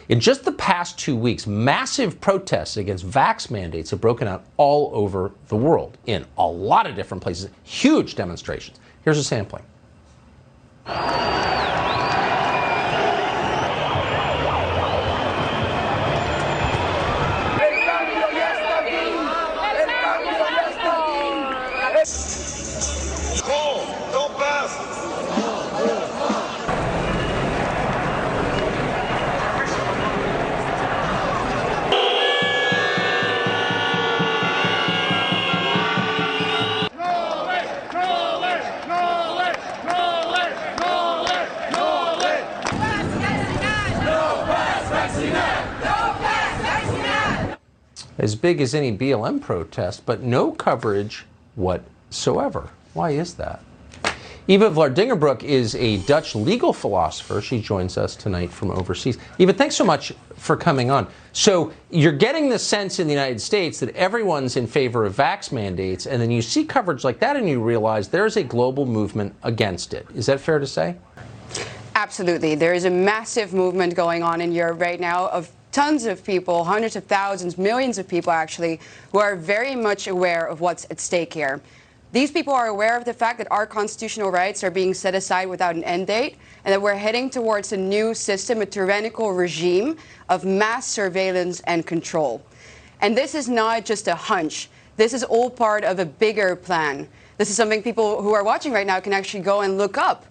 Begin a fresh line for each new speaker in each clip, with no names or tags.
In just the past 2 weeks, massive protests against vax mandates have broken out all over the world in a lot of different places, huge demonstrations. Here's a sampling. As big as any BLM protest, but no coverage whatsoever. Why is that? Eva Vlaardingerbroek is a Dutch legal philosopher. She joins us tonight from overseas. Eva, thanks so much for coming on. So you're getting the sense in the United States that everyone's in favor of vax mandates, and then you see coverage like that and you realize there's a global movement against it. Is that fair to say?
Absolutely. There is a massive movement going on in Europe right now of tons of people, hundreds of thousands, millions of people actually, who are very much aware of what's at stake here. These people are aware of the fact that our constitutional rights are being set aside without an end date, and that we're heading towards a new system, a tyrannical regime of mass surveillance and control. And this is not just a hunch. This is all part of a bigger plan. This is something people who are watching right now can actually go and look up.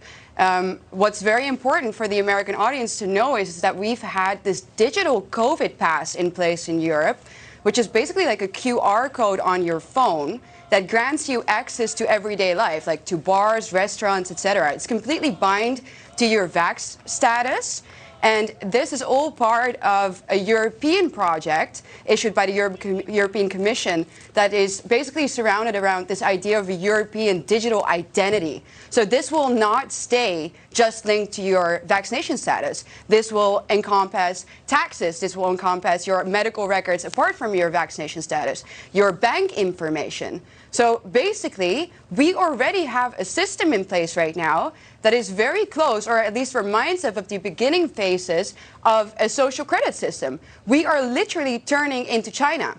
What's very important for the American audience to know is that we've had this digital COVID pass in place in Europe, which is basically like a QR code on your phone that grants you access to everyday life, like to bars, restaurants, etc. It's completely bind to your vax status. And this is all part of a European project issued by the European Commission that is basically surrounded around this idea of a European digital identity. So this will not stay just linked to your vaccination status. This will encompass taxes. This will encompass your medical records apart from your vaccination status, your bank information. So basically, we already have a system in place right now that is very close, or at least reminds us of the beginning phases of a social credit system. We are literally turning into China.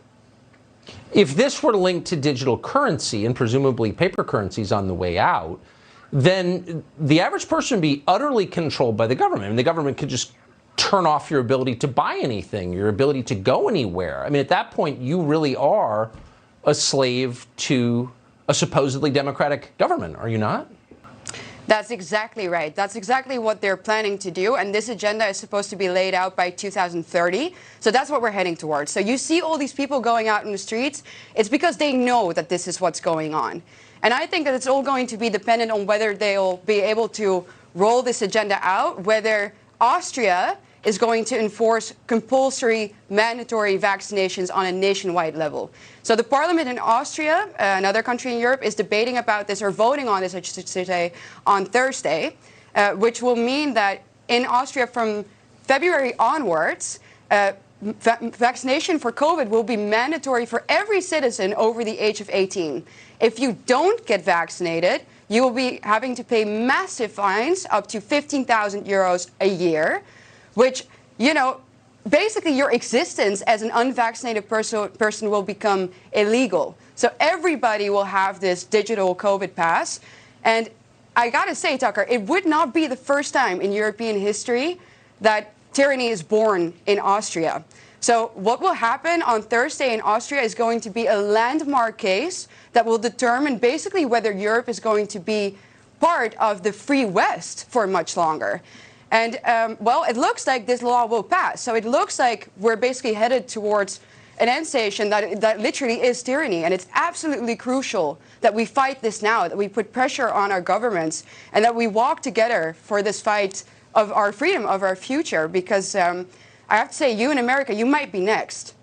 If this were linked to digital currency and presumably paper currencies on the way out, then the average person would be utterly controlled by the government. I mean, the government could just turn off your ability to buy anything, your ability to go anywhere. I mean, at that point, you really are a slave to a supposedly democratic government, are you not?
That's exactly right. That's exactly what they're planning to do. And this agenda is supposed to be laid out by 2030. So that's what we're heading towards. So you see all these people going out in the streets. It's because they know that this is what's going on. And I think that it's all going to be dependent on whether they'll be able to roll this agenda out, whether Austria is going to enforce compulsory mandatory vaccinations on a nationwide level. So the parliament in Austria, another country in Europe, is debating about this, or voting on this, I should say, on Thursday, which will mean that in Austria from February onwards, vaccination for COVID will be mandatory for every citizen over the age of 18. If you don't get vaccinated, you will be having to pay massive fines, up to 15,000 euros a year, which, you know, basically your existence as an unvaccinated person will become illegal. So everybody will have this digital COVID pass. And I gotta say, Tucker, it would not be the first time in European history that tyranny is born in Austria. So what will happen on Thursday in Austria is going to be a landmark case that will determine basically whether Europe is going to be part of the free West for much longer. And, well, it looks like this law will pass. So it looks like we're basically headed towards an end station that literally is tyranny. And it's absolutely crucial that we fight this now, that we put pressure on our governments, and that we walk together for this fight of our freedom, of our future. Because I have to say, you in America, you might be next.